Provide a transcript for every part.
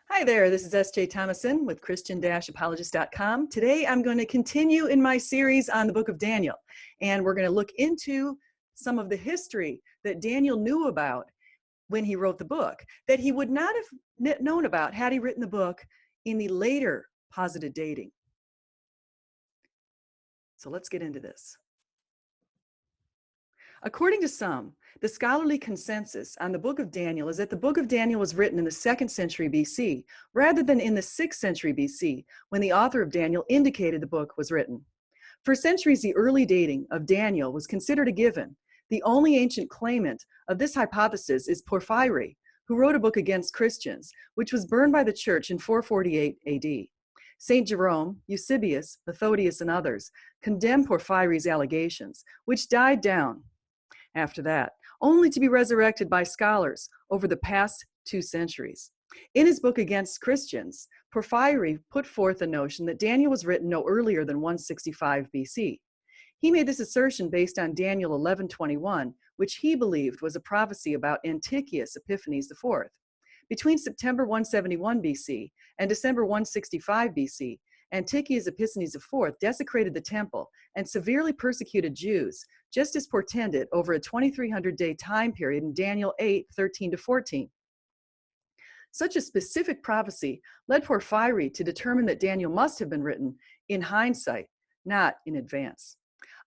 Hi there, this is S.J. Thomason with Christian-Apologist.com. Today I'm going to continue in my series on the book of Daniel, and we're going to look into some of the history that Daniel knew about when he wrote the book, that he would not have known about had he written the book in the later posited dating. So let's get into this. According to some, the scholarly consensus on the book of Daniel is that the book of Daniel was written in the 2nd century BC, rather than in the 6th century BC, when the author of Daniel indicated the book was written. For centuries, the early dating of Daniel was considered a given. The only ancient claimant of this hypothesis is Porphyry, who wrote a book against Christians, which was burned by the church in 448 AD. St. Jerome, Eusebius, Methodius, and others condemned Porphyry's allegations, which died down after that, only to be resurrected by scholars over the past 2 centuries. In his book Against Christians, Porphyry put forth the notion that Daniel was written no earlier than 165 BC. He made this assertion based on Daniel 11:21, which he believed was a prophecy about Antiochus Epiphanes IV. Between September 171 BC and December 165 BC, Antiochus Epiphanes IV desecrated the temple and severely persecuted Jews, just as portended over a 2,300-day time period in Daniel 8:13-14. Such a specific prophecy led Porphyry to determine that Daniel must have been written in hindsight, not in advance.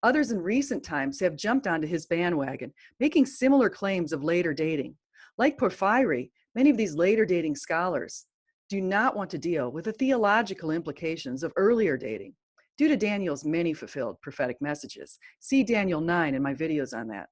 Others in recent times have jumped onto his bandwagon, making similar claims of later dating. Like Porphyry, many of these later dating scholars do not want to deal with the theological implications of earlier dating due to Daniel's many fulfilled prophetic messages. See Daniel 9 in my videos on that.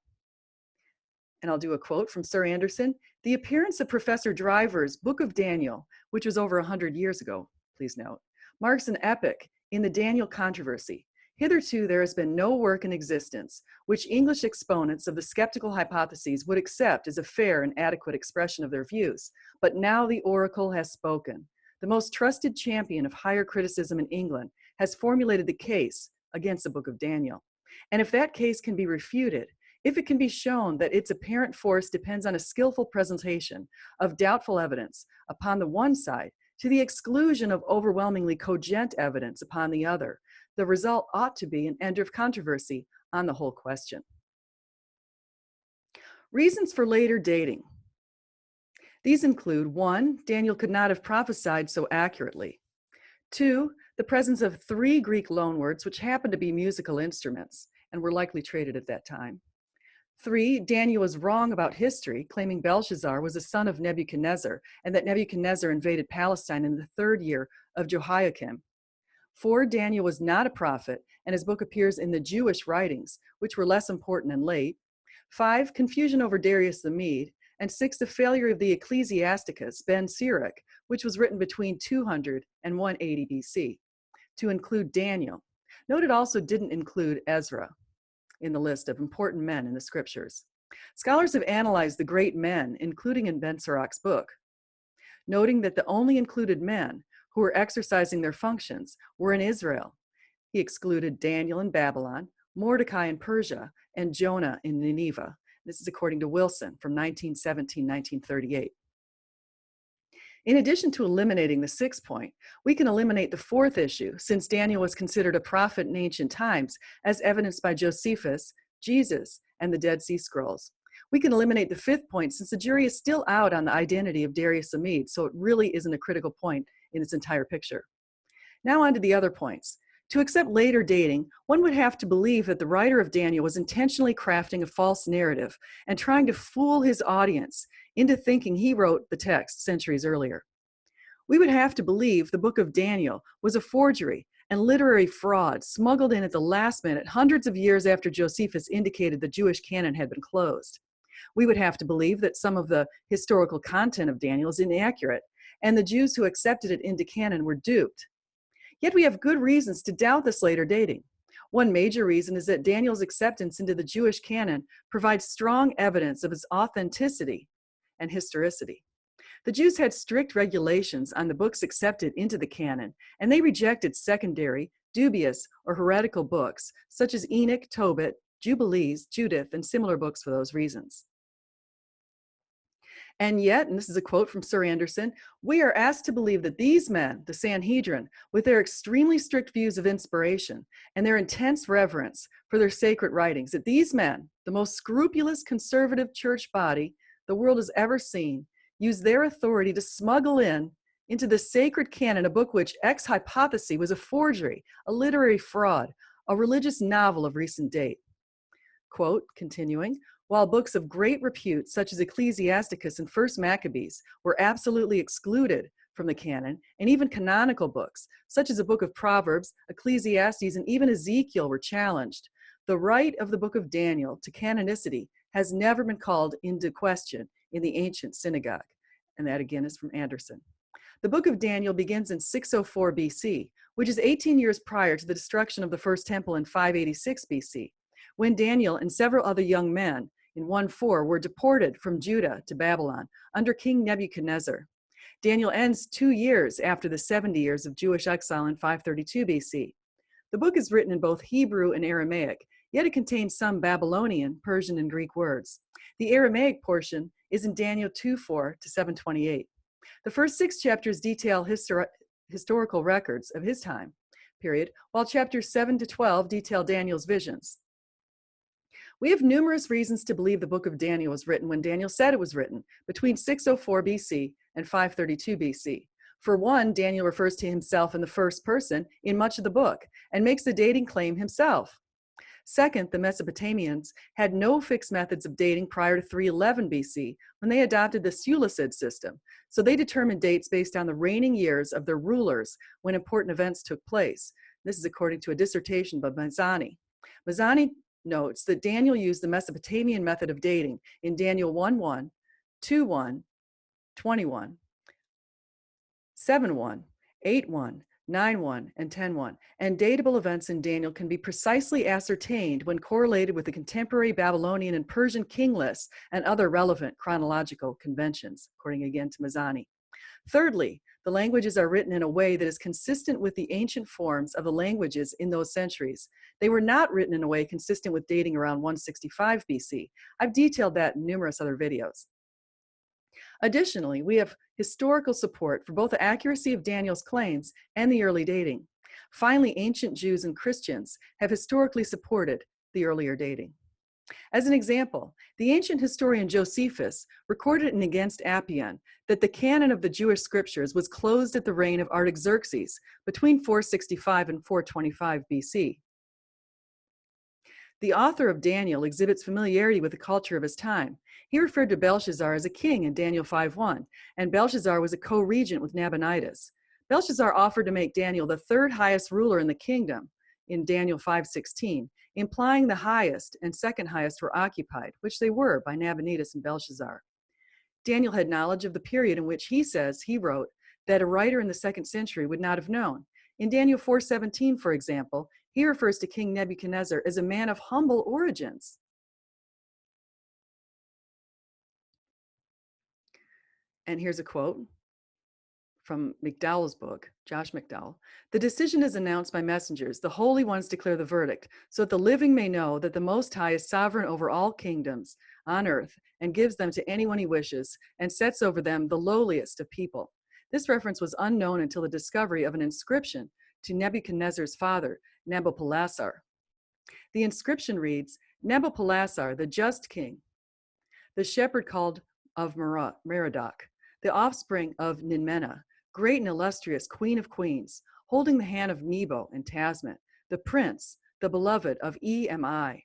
And I'll do a quote from Sir Anderson. The appearance of Professor Driver's Book of Daniel, which was over 100 years ago, please note, marks an epoch in the Daniel controversy. Hitherto, there has been no work in existence which English exponents of the skeptical hypotheses would accept as a fair and adequate expression of their views. But now the oracle has spoken. The most trusted champion of higher criticism in England has formulated the case against the book of Daniel. And if that case can be refuted, if it can be shown that its apparent force depends on a skillful presentation of doubtful evidence upon the one side to the exclusion of overwhelmingly cogent evidence upon the other, the result ought to be an end of controversy on the whole question. Reasons for later dating. These include 1, Daniel could not have prophesied so accurately. 2, the presence of 3 Greek loanwords which happened to be musical instruments and were likely traded at that time. 3, Daniel was wrong about history, claiming Belshazzar was a son of Nebuchadnezzar and that Nebuchadnezzar invaded Palestine in the 3rd year of Jehoiakim. 4, Daniel was not a prophet, and his book appears in the Jewish writings, which were less important and late. 5, confusion over Darius the Mede. And 6, the failure of the Ecclesiasticus, Ben Sirach, which was written between 200 and 180 BC, to include Daniel. Note it also didn't include Ezra in the list of important men in the scriptures. Scholars have analyzed the great men, including in Ben Sirach's book, noting that the only included men who were exercising their functions were in Israel. He excluded Daniel in Babylon, Mordecai in Persia, and Jonah in Nineveh. This is according to Wilson from 1917-1938. In addition to eliminating the 6th point, we can eliminate the 4th issue, since Daniel was considered a prophet in ancient times, as evidenced by Josephus, Jesus, and the Dead Sea Scrolls. We can eliminate the 5th point, since the jury is still out on the identity of Darius the Mede, so it really isn't a critical point in its entire picture. Now on to the other points. To accept later dating, one would have to believe that the writer of Daniel was intentionally crafting a false narrative and trying to fool his audience into thinking he wrote the text centuries earlier. We would have to believe the book of Daniel was a forgery and literary fraud smuggled in at the last minute, hundreds of years after Josephus indicated the Jewish canon had been closed. We would have to believe that some of the historical content of Daniel is inaccurate, and the Jews who accepted it into canon were duped. Yet we have good reasons to doubt this later dating. One major reason is that Daniel's acceptance into the Jewish canon provides strong evidence of its authenticity and historicity. The Jews had strict regulations on the books accepted into the canon, and they rejected secondary, dubious, or heretical books, such as Enoch, Tobit, Jubilees, Judith, and similar books for those reasons. And yet, and this is a quote from Sir Anderson, we are asked to believe that these men, the Sanhedrin, with their extremely strict views of inspiration and their intense reverence for their sacred writings, that these men, the most scrupulous conservative church body the world has ever seen, use their authority to smuggle into the sacred canon a book which, ex hypothesi, was a forgery, a literary fraud, a religious novel of recent date. Quote, continuing, while books of great repute, such as Ecclesiasticus and First Maccabees, were absolutely excluded from the canon, and even canonical books, such as the book of Proverbs, Ecclesiastes, and even Ezekiel were challenged, the right of the book of Daniel to canonicity has never been called into question in the ancient synagogue. And that again is from Anderson. The book of Daniel begins in 604 BC, which is 18 years prior to the destruction of the first temple in 586 BC, when Daniel and several other young men in 1-4 were deported from Judah to Babylon under King Nebuchadnezzar. Daniel ends 2 years after the 70 years of Jewish exile in 532 BC. The book is written in both Hebrew and Aramaic, yet it contains some Babylonian, Persian, and Greek words. The Aramaic portion is in Daniel 2:4 to 728. The first 6 chapters detail historical records of his time period, while chapters 7 to 12 detail Daniel's visions. We have numerous reasons to believe the book of Daniel was written when Daniel said it was written, between 604 BC and 532 BC. For one, Daniel refers to himself in the first person in much of the book and makes the dating claim himself. Second, the Mesopotamians had no fixed methods of dating prior to 311 BC when they adopted the Seleucid system, so they determined dates based on the reigning years of their rulers when important events took place. This is according to a dissertation by Mazzani. Mazzani notes that Daniel used the Mesopotamian method of dating in Daniel 1:1, 2:1, 21, 7:1, 8:1, 9:1, and 10:1, and datable events in Daniel can be precisely ascertained when correlated with the contemporary Babylonian and Persian king lists and other relevant chronological conventions, according again to Mazzani. Thirdly, the languages are written in a way that is consistent with the ancient forms of the languages in those centuries. They were not written in a way consistent with dating around 165 BC. I've detailed that in numerous other videos. Additionally, we have historical support for both the accuracy of Daniel's claims and the early dating. Finally, ancient Jews and Christians have historically supported the earlier dating. As an example, the ancient historian Josephus recorded in Against Appian that the canon of the Jewish scriptures was closed at the reign of Artaxerxes between 465 and 425 BC. The author of Daniel exhibits familiarity with the culture of his time. He referred to Belshazzar as a king in Daniel 5:1, and Belshazzar was a co-regent with Nabonidus. Belshazzar offered to make Daniel the third highest ruler in the kingdom in Daniel 5:16, implying the highest and second highest were occupied, which they were by Nabonidus and Belshazzar. Daniel had knowledge of the period in which he says he wrote that a writer in the 2nd century would not have known. In Daniel 4:17, for example, he refers to King Nebuchadnezzar as a man of humble origins. And here's a quote from McDowell's book, Josh McDowell. The decision is announced by messengers. The holy ones declare the verdict, so that the living may know that the Most High is sovereign over all kingdoms on earth and gives them to anyone he wishes and sets over them the lowliest of people. This reference was unknown until the discovery of an inscription to Nebuchadnezzar's father, Nabopolassar. The inscription reads, Nabopolassar, the just king, the shepherd called of Merodach, the offspring of Ninmena, great and illustrious queen of queens, holding the hand of Nebo and Tasmat, the prince, the beloved of EMI.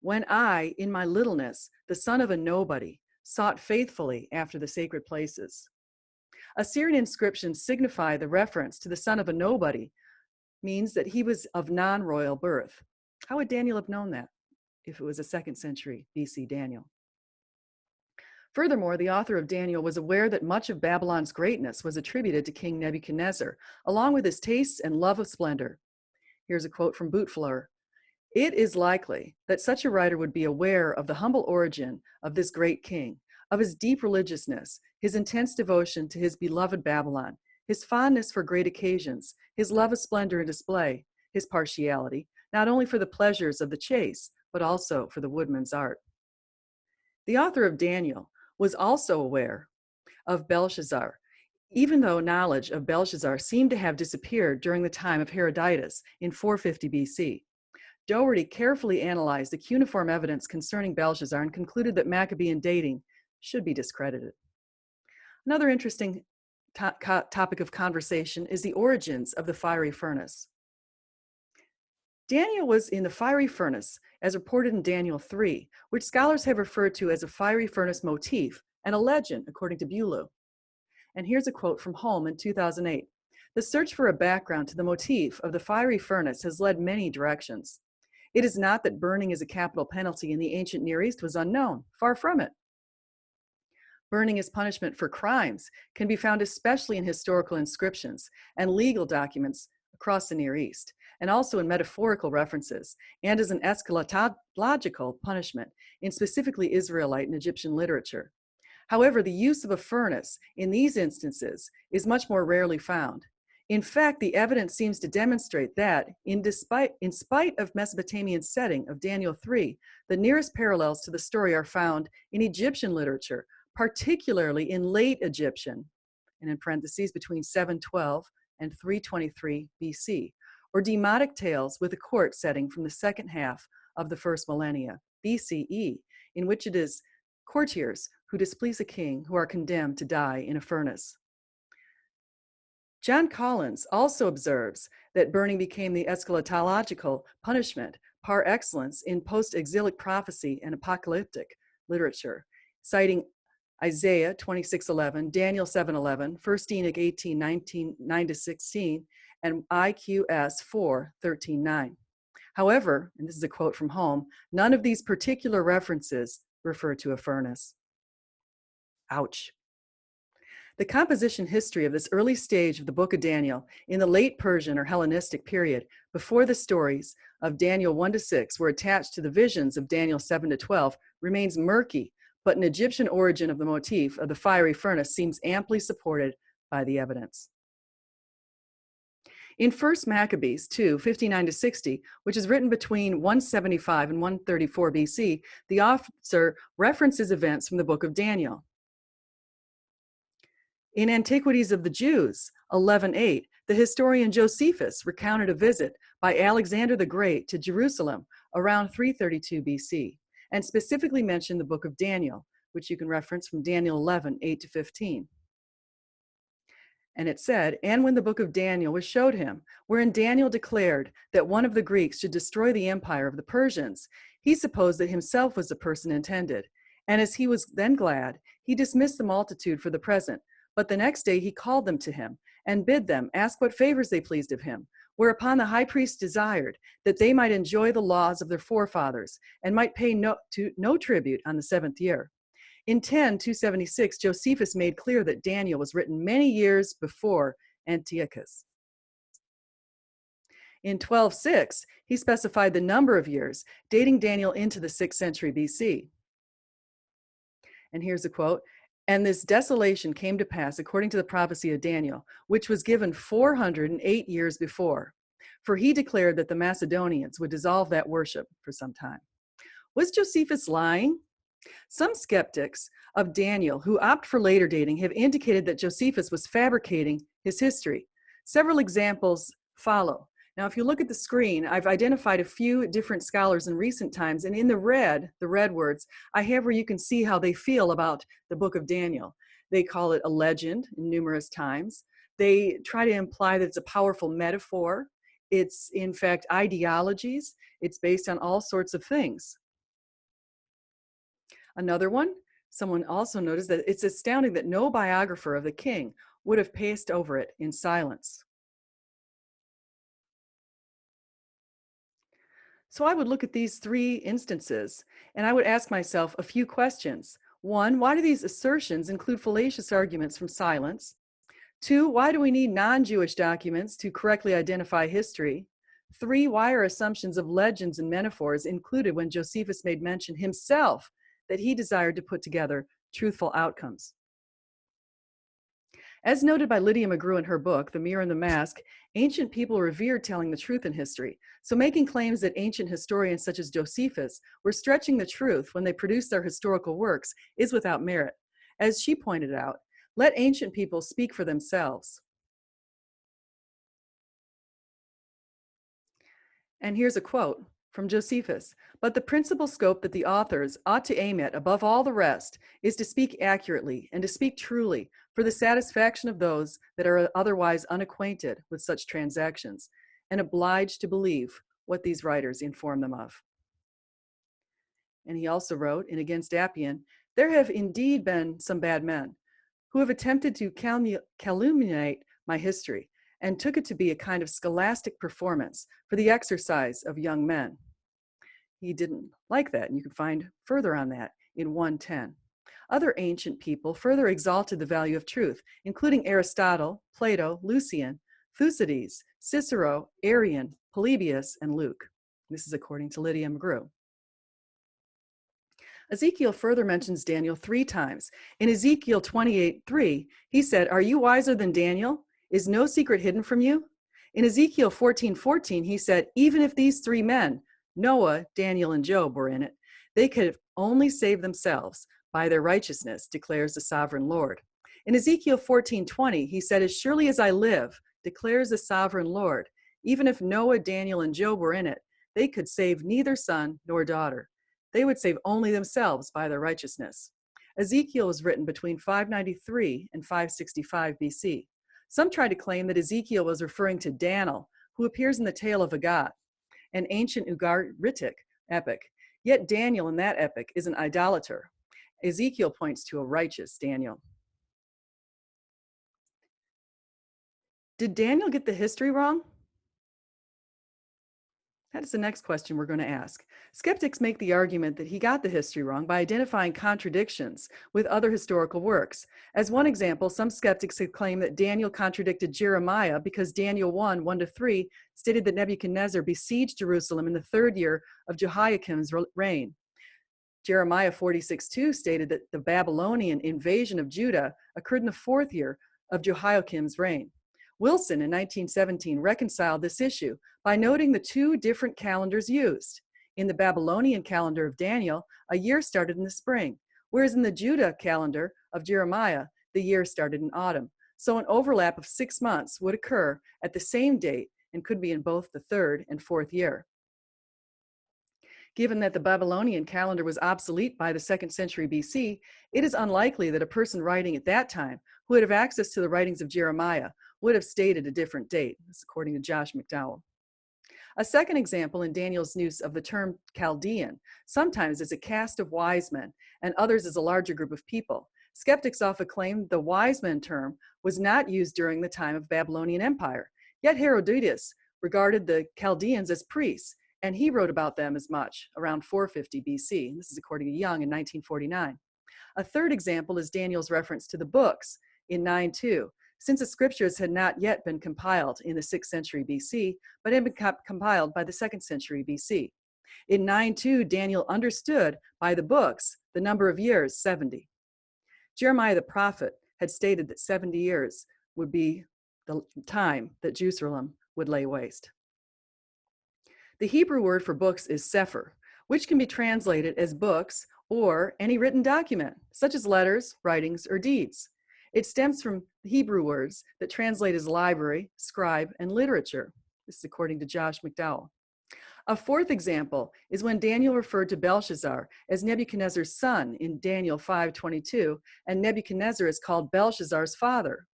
When I, in my littleness, the son of a nobody, sought faithfully after the sacred places. Assyrian inscriptions signify the reference to the son of a nobody means that he was of non-royal birth. How would Daniel have known that if it was a 2nd century BC Daniel? Furthermore, the author of Daniel was aware that much of Babylon's greatness was attributed to King Nebuchadnezzar, along with his tastes and love of splendor. Here's a quote from Boutefleur. It is likely that such a writer would be aware of the humble origin of this great king, of his deep religiousness, his intense devotion to his beloved Babylon, his fondness for great occasions, his love of splendor and display, his partiality, not only for the pleasures of the chase, but also for the woodman's art. The author of Daniel was also aware of Belshazzar, even though knowledge of Belshazzar seemed to have disappeared during the time of Herodotus in 450 BC. Doherty carefully analyzed the cuneiform evidence concerning Belshazzar and concluded that Maccabean dating should be discredited. Another interesting topic of conversation is the origins of the fiery furnace. Daniel was in the fiery furnace, as reported in Daniel 3, which scholars have referred to as a fiery furnace motif and a legend, according to Bulow. And here's a quote from Holm in 2008. The search for a background to the motif of the fiery furnace has led many directions. It is not that burning as a capital penalty in the ancient Near East was unknown, far from it. Burning as punishment for crimes can be found especially in historical inscriptions and legal documents across the Near East, and also in metaphorical references, and as an eschatological punishment in specifically Israelite and Egyptian literature. However, the use of a furnace in these instances is much more rarely found. In fact, the evidence seems to demonstrate that, in spite of Mesopotamian setting of Daniel 3, the nearest parallels to the story are found in Egyptian literature, particularly in late Egyptian, and in parentheses between 712 and 323 BC, or demotic tales with a court setting from the second half of the first millennia, BCE, in which it is courtiers who displease a king who are condemned to die in a furnace. John Collins also observes that burning became the eschatological punishment par excellence in post-exilic prophecy and apocalyptic literature, citing Isaiah 26:11, Daniel 7:11, 1 Enoch 18:19, 9-16, and IQS 4:13-9. However, and this is a quote from Holm, none of these particular references refer to a furnace. Ouch. The composition history of this early stage of the book of Daniel in the late Persian or Hellenistic period, before the stories of Daniel 1-6 were attached to the visions of Daniel 7-12, remains murky, but an Egyptian origin of the motif of the fiery furnace seems amply supported by the evidence. In 1 Maccabees 2, 59-60, which is written between 175 and 134 BC, the author references events from the book of Daniel. In Antiquities of the Jews, 11:8, the historian Josephus recounted a visit by Alexander the Great to Jerusalem around 332 BC, and specifically mentioned the book of Daniel, which you can reference from Daniel 11, 8-15. And it said, and when the book of Daniel was showed him, wherein Daniel declared that one of the Greeks should destroy the empire of the Persians, he supposed that himself was the person intended. And as he was then glad, he dismissed the multitude for the present. But the next day he called them to him and bid them ask what favors they pleased of him. Whereupon the high priest desired that they might enjoy the laws of their forefathers and might pay no tribute on the 7th year. In 10-276, Josephus made clear that Daniel was written many years before Antiochus. In 12:6, he specified the number of years, dating Daniel into the 6th century BC. And here's a quote, and this desolation came to pass according to the prophecy of Daniel, which was given 408 years before. For he declared that the Macedonians would dissolve that worship for some time. Was Josephus lying? Some skeptics of Daniel who opt for later dating have indicated that Josephus was fabricating his history. Several examples follow. Now, if you look at the screen, I've identified a few different scholars in recent times, and in the red words, I have where you can see how they feel about the book of Daniel. They call it a legend numerous times. They try to imply that it's a powerful metaphor. It's, in fact, ideologies. It's based on all sorts of things. Another one, someone also noticed that it's astounding that no biographer of the king would have passed over it in silence. So I would look at these three instances and I would ask myself a few questions. One, why do these assertions include fallacious arguments from silence? Two, why do we need non-Jewish documents to correctly identify history? Three, why are assumptions of legends and metaphors included when Josephus made mention himself that he desired to put together truthful outcomes? As noted by Lydia McGrew in her book, The Mirror and the Mask, ancient people revered telling the truth in history. So making claims that ancient historians such as Josephus were stretching the truth when they produced their historical works is without merit. As she pointed out, let ancient people speak for themselves. And here's a quote from Josephus. But the principal scope that the authors ought to aim at above all the rest is to speak accurately and to speak truly for the satisfaction of those that are otherwise unacquainted with such transactions and obliged to believe what these writers inform them of. And he also wrote in Against Appian, there have indeed been some bad men who have attempted to calumniate my history and took it to be a kind of scholastic performance for the exercise of young men. He didn't like that, and you can find further on that in 110. Other ancient people further exalted the value of truth, including Aristotle, Plato, Lucian, Thucydides, Cicero, Arrian, Polybius, and Luke. This is according to Lydia McGrew. Ezekiel further mentions Daniel 3 times. In Ezekiel 28:3, he said, "Are you wiser than Daniel? Is no secret hidden from you?" In Ezekiel 14:14, he said, even if these 3 men, Noah, Daniel, and Job, were in it, they could only save themselves by their righteousness, declares the sovereign Lord. In Ezekiel 14:20, he said, as surely as I live, declares the sovereign Lord, even if Noah, Daniel, and Job were in it, they could save neither son nor daughter. They would save only themselves by their righteousness. Ezekiel was written between 593 and 565 BC. Some try to claim that Ezekiel was referring to Daniel, who appears in the Tale of Agat, an ancient Ugaritic epic. Yet Daniel in that epic is an idolater. Ezekiel points to a righteous Daniel. Did Daniel get the history wrong? That is the next question we're going to ask. Skeptics make the argument that he got the history wrong by identifying contradictions with other historical works. As one example, some skeptics have claimed that Daniel contradicted Jeremiah because Daniel 1:1-3 stated that Nebuchadnezzar besieged Jerusalem in the 3rd year of Jehoiakim's reign. Jeremiah 46:2 stated that the Babylonian invasion of Judah occurred in the 4th year of Jehoiakim's reign. Wilson in 1917 reconciled this issue by noting the 2 different calendars used. In the Babylonian calendar of Daniel, a year started in the spring, whereas in the Judah calendar of Jeremiah, the year started in autumn. So an overlap of 6 months would occur at the same date and could be in both the 3rd and 4th year. Given that the Babylonian calendar was obsolete by the 2nd century BC, it is unlikely that a person writing at that time who would have access to the writings of Jeremiah would have stated a different date. This is according to Josh McDowell. A second example in Daniel's use of the term Chaldean, sometimes as a caste of wise men and others as a larger group of people. Skeptics often claim the wise men term was not used during the time of Babylonian Empire, yet Herodotus regarded the Chaldeans as priests, and he wrote about them as much, around 450 BC. This is according to Young in 1949. A third example is Daniel's reference to the books in 9:2. Since the scriptures had not yet been compiled in the 6th century BC, but had been compiled by the 2nd century BC. In 9:2, Daniel understood by the books the number of years, 70. Jeremiah the prophet had stated that 70 years would be the time that Jerusalem would lay waste. The Hebrew word for books is sefer, which can be translated as books or any written document, such as letters, writings, or deeds. It stems from Hebrew words that translate as library, scribe, and literature. This is according to Josh McDowell. A fourth example is when Daniel referred to Belshazzar as Nebuchadnezzar's son in Daniel 5:22, and Nebuchadnezzar is called Belshazzar's father.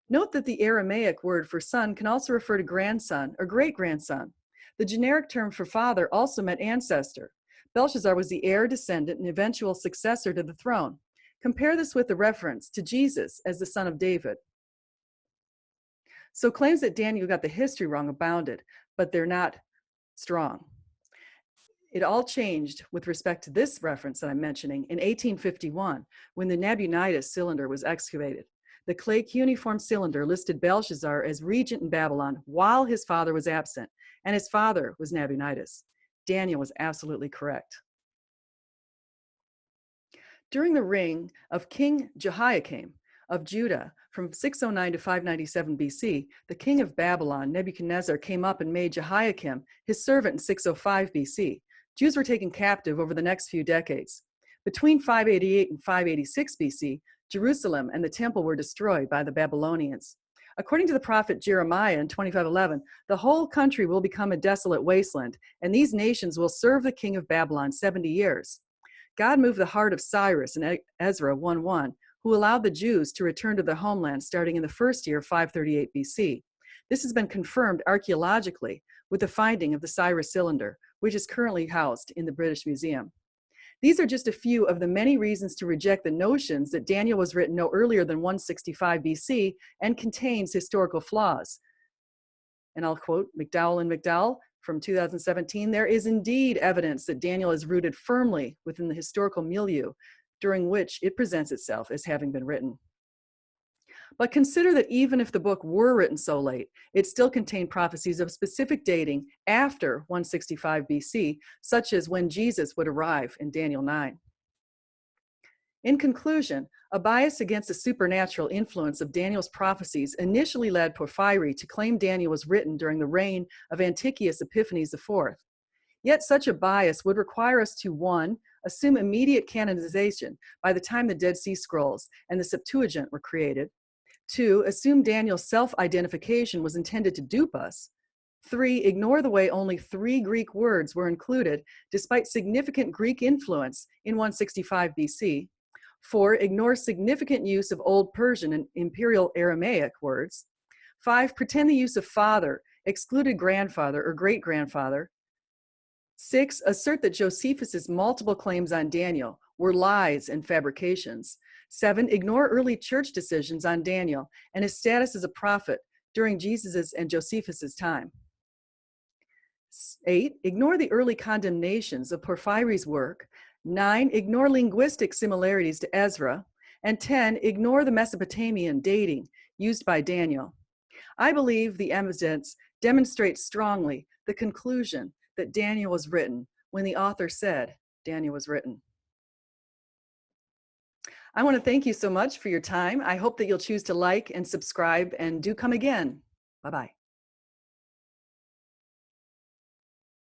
Note that the Aramaic word for son can also refer to grandson or great-grandson. The generic term for father also meant ancestor. Belshazzar was the heir, descendant, and eventual successor to the throne. Compare this with the reference to Jesus as the son of David. So claims that Daniel got the history wrong abounded, but they're not strong. It all changed with respect to this reference that I'm mentioning in 1851, when the Nabodinus Cylinder was excavated. The clay cuneiform cylinder listed Belshazzar as regent in Babylon while his father was absent, and his father was Nabonidus. Daniel was absolutely correct. During the reign of King Jehoiakim of Judah from 609 to 597 BC, the king of Babylon, Nebuchadnezzar, came up and made Jehoiakim his servant in 605 BC. Jews were taken captive over the next few decades. Between 588 and 586 BC, Jerusalem and the temple were destroyed by the Babylonians. According to the prophet Jeremiah in 25:11, the whole country will become a desolate wasteland, and these nations will serve the king of Babylon 70 years. God moved the heart of Cyrus in Ezra 1:1, who allowed the Jews to return to their homeland starting in the first year of 538 BC. This has been confirmed archaeologically with the finding of the Cyrus Cylinder, which is currently housed in the British Museum. These are just a few of the many reasons to reject the notions that Daniel was written no earlier than 165 BC and contains historical flaws. And I'll quote McDowell and McDowell from 2017, there is indeed evidence that Daniel is rooted firmly within the historical milieu during which it presents itself as having been written. But consider that even if the book were written so late, it still contained prophecies of specific dating after 165 BC, such as when Jesus would arrive in Daniel 9. In conclusion, a bias against the supernatural influence of Daniel's prophecies initially led Porphyry to claim Daniel was written during the reign of Antiochus Epiphanes IV. Yet such a bias would require us to, 1, assume immediate canonization by the time the Dead Sea Scrolls and the Septuagint were created, 2, assume Daniel's self-identification was intended to dupe us, 3, ignore the way only 3 Greek words were included despite significant Greek influence in 165 BC, 4, ignore significant use of Old Persian and Imperial Aramaic words, 5, pretend the use of father excluded grandfather or great-grandfather, 6, assert that Josephus's multiple claims on Daniel were lies and fabrications, 7, ignore early church decisions on Daniel and his status as a prophet during Jesus's and Josephus's time. 8, ignore the early condemnations of Porphyry's work. 9, ignore linguistic similarities to Ezra. And 10, ignore the Mesopotamian dating used by Daniel. I believe the evidence demonstrates strongly the conclusion that Daniel was written when the author said Daniel was written. I want to thank you so much for your time. I hope that you'll choose to like and subscribe and do come again. Bye-bye.